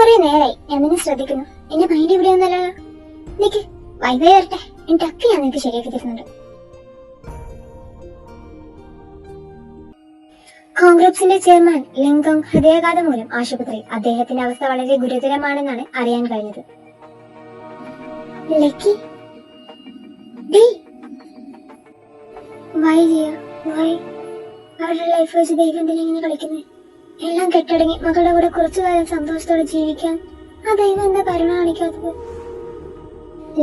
കുറെ നേരായി ഞാൻ നിന്നെ ശ്രദ്ധിക്കുന്നു. എന്റെ മൈൻഡ് എവിടെയൊന്നല്ലോ. നിക്ക് വൈവേ വരട്ടെ, എന്റെ അപ്പി ഞാൻ നിനക്ക് ശരിയാക്കി തരുന്നുണ്ട്. കോൺഗ്രസിന്റെ ചെയർമാൻ ലിങ്കോങ് ഹൃദയാഘാതം മൂലം ആശുപത്രിയിൽ. അദ്ദേഹത്തിന്റെ അവസ്ഥ വളരെ ഗുരുതരമാണെന്നാണ് അറിയാൻ കഴിഞ്ഞത്. ലക്കി അവരുടെ ലൈഫ് വെച്ച് ദൈവം എന്തിനാ ഇങ്ങനെ കളിക്കുന്നത്? എല്ലാം കെട്ടടങ്ങി മകളുടെ കൂടെ കുറച്ചുകാലം സന്തോഷത്തോടെ ജീവിക്കാൻ ആ ദൈവം എന്താ കരുണ കാണിക്കാത്തത്?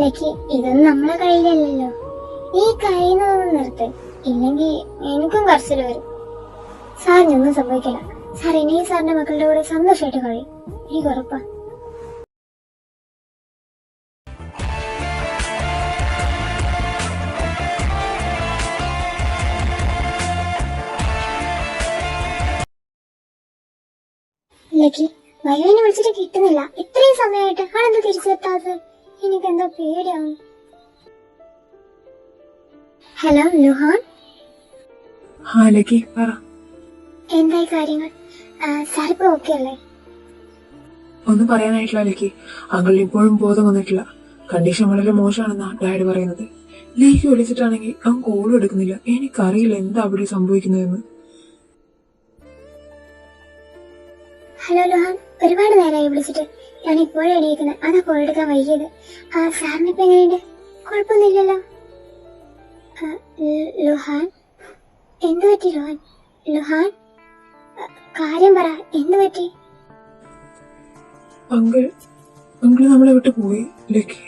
ലക്കി, ഇതൊന്നും നമ്മളെ കയ്യിലല്ലല്ലോ. ഈ കഴിയുന്നതൊന്നും നിർത്ത്, ഇല്ലെങ്കിൽ എനിക്കും കർശനം വരും. സാറിനൊന്നും സംഭവിക്കില്ല. സാർ ഇനിയും സാറിന്റെ മക്കളുടെ കൂടെ സന്തോഷമായിട്ട് കഴിയും, എനിക്ക് ഉറപ്പാ. ലക്കി, വൈവിനെ വിളിച്ചിട്ട് കിട്ടുന്നില്ല. ഇത്രയും സമയമായിട്ട് ആളെന്താ തിരിച്ചെത്താത്തത്? എനിക്കെന്തോ പേടിയാവും. ഹലോ ലുഹാൻ. എന്തായി കാര്യങ്ങൾ? സാറിപ്പോ ഓക്കെ അല്ലേ? ഒന്നും പറയാനായിട്ടില്ല ലക്കി. അങ്കിൾ ഇപ്പോഴും ബോധം വന്നിട്ടില്ല. കണ്ടീഷൻ വളരെ മോശമാണെന്നാ ഡാഡി പറയുന്നത്. ലേക്ക് വിളിച്ചിട്ടാണെങ്കിൽ അവൻ കോളും എടുക്കുന്നില്ല. എനിക്കറിയില്ല എന്താ അവിടെ സംഭവിക്കുന്നതെന്ന്. ഹലോ ലുഹാൻ, ഒരുപാട് നേരമായി വിളിച്ചിട്ട്. ഞാൻ ഇപ്പോഴും എണീക്കുന്നത്. അതാ കോൾ എടുക്കാൻ വൈകിയത്. സാറിനിപ്പോ എങ്ങനെയുണ്ട്? കുഴപ്പമൊന്നുമില്ലല്ലോ. ലുഹാൻ, എന്തു പറ്റി ലുഹാൻ? ലുഹാൻ, കാര്യം പറ, എന്തു പറ്റി? അങ്കിൾ നമ്മളെ വിട്ട് പോയി ലക്കി.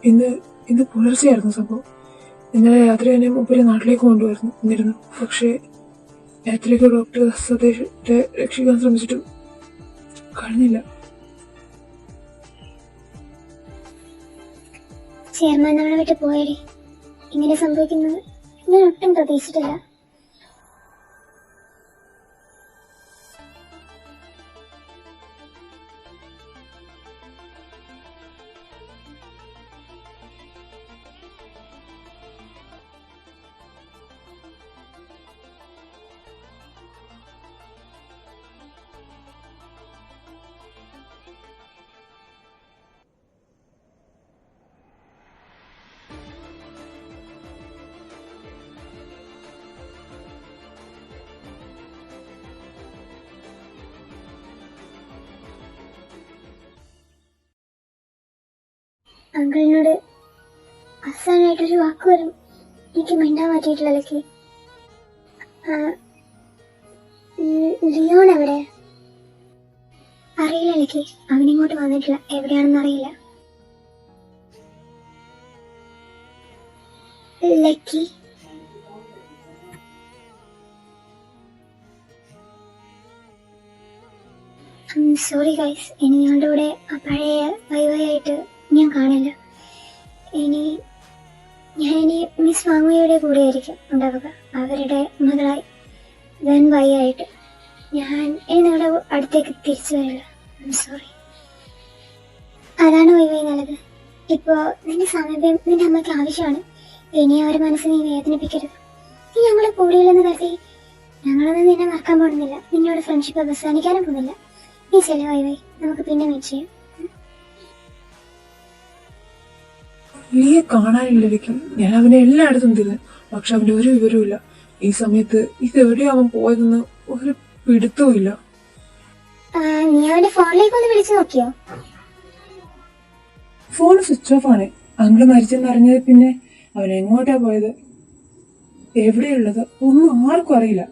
ഇന്ന് പുലർച്ചെയായിരുന്നു സംഭവം. ഇന്നലെ രാത്രി തന്നെ മുപ്പര് നാട്ടിലേക്ക് കൊണ്ടുവന്നിരുന്നു. പക്ഷേ രാത്രിക്ക് ഡോക്ടർ സതീഷത്തെ രക്ഷിക്കാൻ ശ്രമിച്ചിട്ടും കഴിഞ്ഞില്ല. ചെയർമാൻ നമ്മളെ വിട്ട് പോയടി. ഇങ്ങനെ സംഭവിക്കുന്നത് ഞാൻ ഒട്ടും പ്രതീക്ഷിച്ചിട്ടില്ല. അങ്കിളിനോട് അവസാനമായിട്ടൊരു വാക്ക് വരും എനിക്ക് മിണ്ടാൻ പറ്റിയിട്ടില്ല. ലക്കി, ലിയോൺ എവിടെ? അറിയില്ല ലക്കി, അവനിങ്ങോട്ട് വന്നിട്ടില്ല. എവിടെയാണെന്ന് അറിയില്ല. ലക്കി, സോറി ഗൈസ്, ഇനി ഞങ്ങളുടെ കൂടെ ആ പഴയ വൈവയായിട്ട് ഞാൻ കാണില്ല. ഞാൻ മിസ് വാങ്ങയുടെ കൂടെ ആയിരിക്കും ഉണ്ടാവുക, അവരുടെ മകളായി വെൻ വൈയായിട്ട്. ഞാൻ നിങ്ങളുടെ അടുത്തേക്ക് തിരിച്ചു വരില്ല. സോറി. അതാണ് വൈവൈ നല്ലത്. ഇപ്പോ നിന്റെ സമീപം നിന്റെ അമ്മയ്ക്ക് ആവശ്യമാണ്. ഇനി അവരുടെ മനസ്സ് നീ വേദനിപ്പിക്കരുത്. നീ ഞങ്ങളെ കൂടെയില്ലെന്ന് കരുതി ഞങ്ങളൊന്നും നിന്നെ മറക്കാൻ പോകുന്നില്ല. നിന്നോട് ഫ്രണ്ട്ഷിപ്പ് അവസാനിക്കാനും പോകുന്നില്ല. നീ ചെല വൈവൈ, നമുക്ക് പിന്നെ മീറ്റ് ചെയ്യാം. നീയെ കാണാനില്ലായിരിക്കും. ഞാൻ അവനെ എല്ലായിടത്തും തിരിഞ്ഞു, പക്ഷെ അവന്റെ ഒരു വിവരവും. ഈ സമയത്ത് ഇതെവിടെയാ അവൻ പോയതെന്ന് ഒരു പിടുത്തവും ഇല്ല. നീ അവന്റെ ഫോണിലേക്ക് ഒന്ന് വിളിച്ചു നോക്കിയോ? ഫോൺ സ്വിച്ച് ഓഫ് ആണ്. അങ്കിള് മരിച്ചെന്ന് അറിഞ്ഞത് പിന്നെ അവൻ എങ്ങോട്ടാ പോയത്, എവിടെയുള്ളത് ഒന്നും ആർക്കും അറിയില്ല.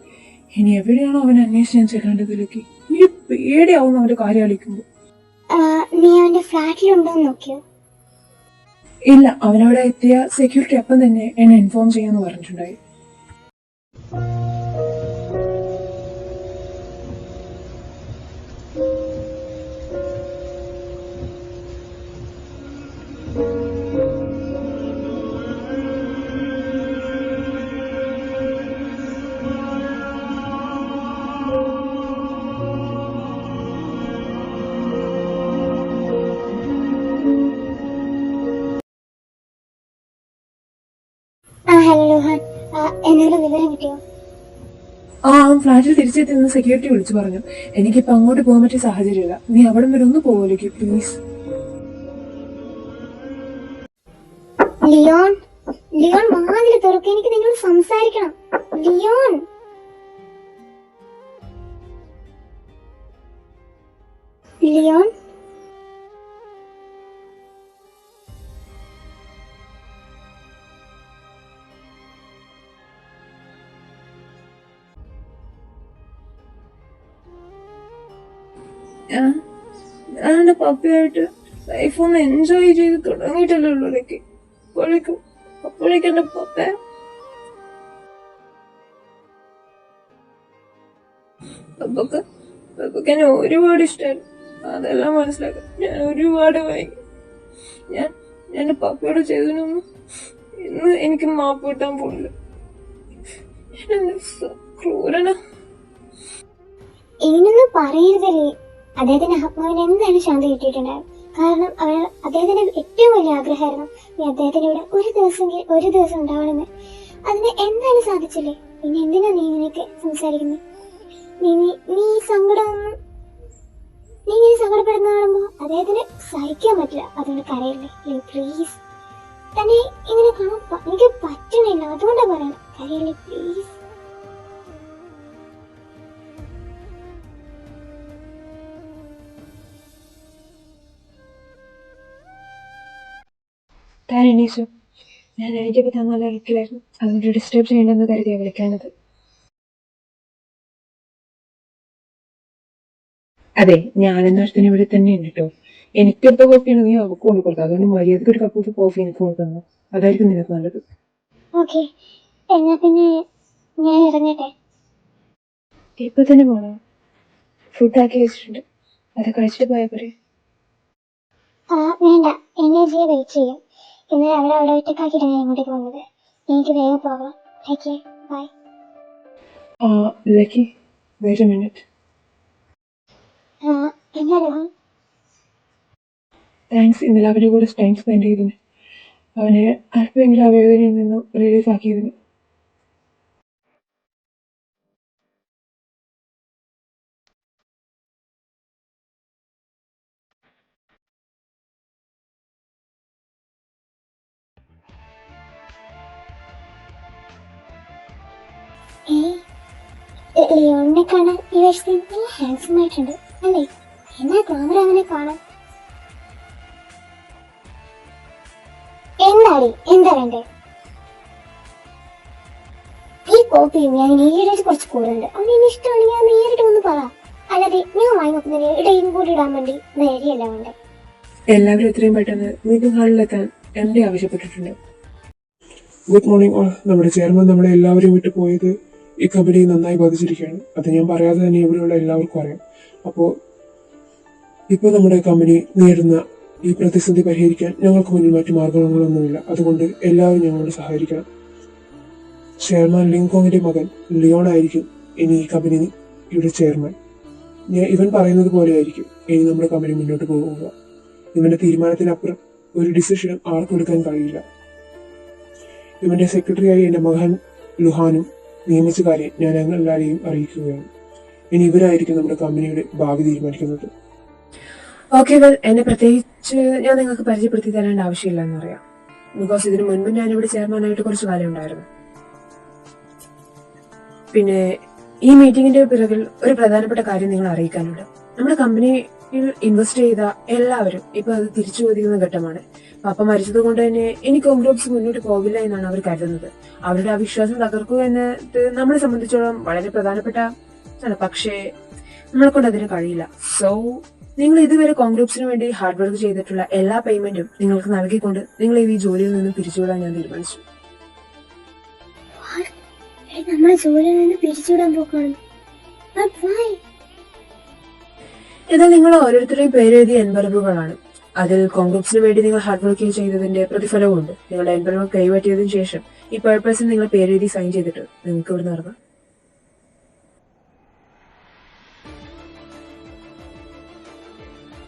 ഇനി എവിടെയാണോ അവൻ അന്വേഷിച്ച് ചെല്ലേണ്ടതിലേക്ക് എനിക്ക് പേടിയാവുന്ന അവന്റെ കാര്യം ആലോചിക്കുമ്പോ. നീ അവന്റെ ഫ്ലാറ്റിലുണ്ടോന്ന് നോക്കിയോ? ഇല്ല, അവനവിടെ എത്തിയ സെക്യൂരിറ്റി അപ്പം തന്നെ എന്നെ ഇൻഫോം ചെയ്യാന്ന് പറഞ്ഞിട്ടുണ്ടായി. ഹലോ രോഹൻ, എന്നോട് വിവരം കിട്ടിയോ? അവൻ ഫ്ലാറ്റിൽ തിരിച്ചെത്തി നിന്ന് സെക്യൂരിറ്റി വിളിച്ചു പറഞ്ഞു, എനിക്കിപ്പോ അങ്ങോട്ട് പോകാൻ പറ്റിയ സാഹചര്യമില്ല, നീ അവിടം വരെ ഒന്ന് പോകലേക്ക് പ്ലീസ്. ലിയോൺ, ലിയോൺ വാതിൽ തുറക്ക്, എനിക്ക് നിങ്ങൾ സംസാരിക്കണം. ലിയോൺ, ലിയോൺ, ഞാൻ എന്റെ പപ്പയായിട്ട് ലൈഫ് ഒന്ന് എൻജോയ് ചെയ്ത് തുടങ്ങിയിട്ടല്ലേ ഉള്ളൂ. അപ്പോഴേക്കും എന്റെ പപ്പ പപ്പക്ക് എന്നെ ഒരുപാട് ഇഷ്ടമായിരുന്നു. അതെല്ലാം മനസ്സിലാക്കാം. ഞാൻ ഒരുപാട് വൈകി. ഞാൻ എന്റെ പപ്പയോട് ചെയ്തതിനൊന്നും ഇന്ന് എനിക്ക് മാപ്പ് കിട്ടാൻ പോണില്ല. ക്രൂരനാ. ഇങ്ങനൊന്നും പറയരുതല്ലേ. അദ്ദേഹത്തിന്റെ ആത്മാവിന് എന്താണ് ശാന്തി കിട്ടിയിട്ടുണ്ടാവും. കാരണം അദ്ദേഹത്തിന്റെ ഏറ്റവും വലിയ ആഗ്രഹമായിരുന്നു നീ അദ്ദേഹത്തിന്റെ കൂടെ ഒരു ദിവസം ഉണ്ടാവണമെന്ന്. അതിന് എന്താണ് സാധിച്ചില്ലേ? പിന്നെ എന്തിനാ നീ ഇങ്ങനെയൊക്കെ സംസാരിക്കുന്നത്? നീ ഇങ്ങനെ സങ്കടപ്പെടുന്ന കാണുമ്പോ അദ്ദേഹത്തിന് സഹിക്കാൻ പറ്റില്ല. അതുകൊണ്ട് കരയില്ലേ പ്ലീസ്. തന്നെ ഇങ്ങനെ കാണാൻ എനിക്ക് പറ്റണില്ല, അതുകൊണ്ടാ പറയണം. കരയില്ലേ പ്ലീസ്. താൻ എണീച്ചു. ഞാൻ എനിക്കൊക്കെ താൻ നല്ല ഇറക്കിലായിരുന്നു, അതുകൊണ്ട് ഡിസ്റ്റർബ് ചെയ്യണമെന്ന് കരുതിയാ വിളിക്കാനത്. അതെ, ഞാനെന്നൊരുത്തിന് ഇവിടെ തന്നെയുണ്ട് കേട്ടോ. എനിക്കെടുത്ത കോഫിയാണ് നീ അവർക്ക് കൊണ്ടു കൊടുത്തത്. അതുകൊണ്ട് മര്യാദക്ക് ഒരു കപ്പ് കോഫി എനിക്ക് കൊണ്ടുതന്നു. അതായിരിക്കും നിനക്ക് നല്ലത്. ഓക്കെ, എന്നാ പിന്നെ ഞാൻ ഇറങ്ങട്ടെ. ഇപ്പൊ തന്നെ പോണോ? ഫുഡ് ആക്കി വെച്ചിട്ടുണ്ട്, അത് കഴിച്ചിട്ട് പോയാ പോരെ? വേണ്ട, എന്നെ വെയിറ്റ് ചെയ്യും. ഇന്നലെ അവിടെ ഒറ്റക്കാക്കിയിട്ടാണ് ഞാൻ ഇങ്ങോട്ടേക്ക് വന്നത്. എനിക്ക് വേഗം പോകാം. Okay, bye. Lucky, wait a minute. എന്താ രോഹൻ? താങ്ക്സ് ഇന്നലെ അവരുടെ കൂടെ ടൈം സ്പെൻഡ് ചെയ്തതിന്. അവനെ അല്പമെങ്കിലും ആ വേദനയിൽ നിന്ന് റിലീഫ് ആക്കിയതിന്. ലിയോണിനെ കാണാൻ ഈ വർഷത്തിൽ നല്ല ഹാൻസം ആയിട്ടുണ്ട് അല്ലേ? എന്നാ ക്യാമറ അവനെ കാണാൻ. എന്താ വേണ്ടേ? ഈ കോപ്പി ഞാൻ നേരിട്ട് കുറച്ച് കൂടുതലുണ്ട്. അവന് ഇഷ്ടമാണ്, ഞാൻ നേരിട്ട് ഒന്ന് പറ. അല്ലാതെ ഞാൻ വാങ്ങി നോക്കുന്നതിന് ഇടയും കൂടി ഇടാൻ വേണ്ടി നേരിയല്ല വേണ്ടേ. എല്ലാവരും എത്രയും പെട്ടെന്ന് മീറ്റിംഗ് ഹാളിലെത്താൻ എം.ഡി ആവശ്യപ്പെട്ടിട്ടുണ്ട്. Good morning. നമ്മുടെ ചെയർമാൻ നമ്മളെ എല്ലാവരും വിട്ടു പോയത് ഈ കമ്പനി നന്നായി ബാധിച്ചിരിക്കുകയാണ്. അത് ഞാൻ പറയാതെ തന്നെ ഇവിടെയുള്ള എല്ലാവർക്കും അറിയാം. അപ്പോൾ ഇപ്പോൾ നമ്മുടെ കമ്പനി നേരിടുന്ന ഈ പ്രതിസന്ധി പരിഹരിക്കാൻ ഞങ്ങൾക്ക് മുന്നിൽ മറ്റു മാർഗങ്ങളൊന്നുമില്ല. അതുകൊണ്ട് എല്ലാവരും ഞങ്ങളോട് സഹകരിക്കണം. ചെയർമാൻ ലിങ്കോങ്ങിന്റെ മകൻ ലിയോൺ ആയിരിക്കും ഇനി ഈ കമ്പനിയുടെ ചെയർമാൻ. ഇവൻ പറയുന്നത് പോലെ ആയിരിക്കും ഇനി നമ്മുടെ കമ്പനി മുന്നോട്ട് പോകുക. ഇവന്റെ തീരുമാനത്തിനപ്പുറം ഒരു ഡിസിഷനും ആർക്കും എടുക്കാൻ കഴിയില്ല. ഇവന്റെ സെക്രട്ടറിയായി എന്റെ മകൻ ലുഹാനും നിയമിച്ച കാര്യം ഞാൻ എല്ലാവരെയും അറിയിക്കുകയാണ്. ഇനി ഇവരായിരിക്കും നമ്മുടെ കമ്പനിയുടെ ഭാവി തീരുമാനിക്കുന്നത്. ഓക്കെ, വെൽ, എന്നെ പ്രത്യേകിച്ച് ഞാൻ നിങ്ങൾക്ക് പരിചയപ്പെടുത്തി തരേണ്ട ആവശ്യമില്ല എന്നറിയാം. ബിക്കോസ് ഇതിനു മുൻപ് ഞാനിവിടെ ചെയർമാനായിട്ട് കുറച്ച് കാലം ഉണ്ടായിരുന്നു. പിന്നെ ഈ മീറ്റിംഗിന്റെ പിറകിൽ ഒരു പ്രധാനപ്പെട്ട കാര്യം നിങ്ങൾ അറിയിക്കാനുണ്ട്. നമ്മുടെ കമ്പനിയിൽ ഇൻവെസ്റ്റ് ചെയ്ത എല്ലാവരും ഇപ്പൊ അത് തിരിച്ചു ചോദിക്കുന്ന ഘട്ടമാണ്. പപ്പ മരിച്ചത് കൊണ്ട് തന്നെ ഇനി കോംഗ്രോപ്സ് മുന്നോട്ട് പോകില്ല എന്നാണ് അവർ കരുതുന്നത്. അവരുടെ ആ വിശ്വാസം തകർക്കുക എന്നത് നമ്മളെ സംബന്ധിച്ചോളം വളരെ പ്രധാനപ്പെട്ട ആണ്. പക്ഷേ നമ്മളെ കൊണ്ട് അതിന് കഴിയില്ല. സോ നിങ്ങൾ ഇതുവരെ കോംഗ്രോപ്സിന് വേണ്ടി ഹാർഡ് വർക്ക് ചെയ്തിട്ടുള്ള എല്ലാ പേയ്മെന്റും നിങ്ങൾക്ക് നൽകിക്കൊണ്ട് നിങ്ങൾ ഈ ജോലിയിൽ നിന്നും പിരിച്ചുവിടാൻ ഞാൻ തീരുമാനിച്ചു. നമ്മളെ ജോലിയിൽ നിന്ന് പിരിച്ചുവിടാൻ പോക്കാണ്. എന്നാൽ നിങ്ങൾ ഓരോരുത്തരുടെയും പേരെഴുതിയ എൻവലപ്പുകളാണ്. അതിൽ കോംഗ്രോപ്സിന് വേണ്ടി നിങ്ങൾ ഹാർഡ് വർക്ക് ചെയ്തതിന്റെ പ്രതിഫലവും ഉണ്ട്. നിങ്ങളുടെ എൻവലപ്പ് കൈമാറ്റിയതിനു ശേഷം ഈ പേർപ്പസിൽ നിങ്ങൾ പേരെഴുതി സൈൻ ചെയ്തിട്ട് നിങ്ങൾക്ക് ഇവിടെ നടന്ന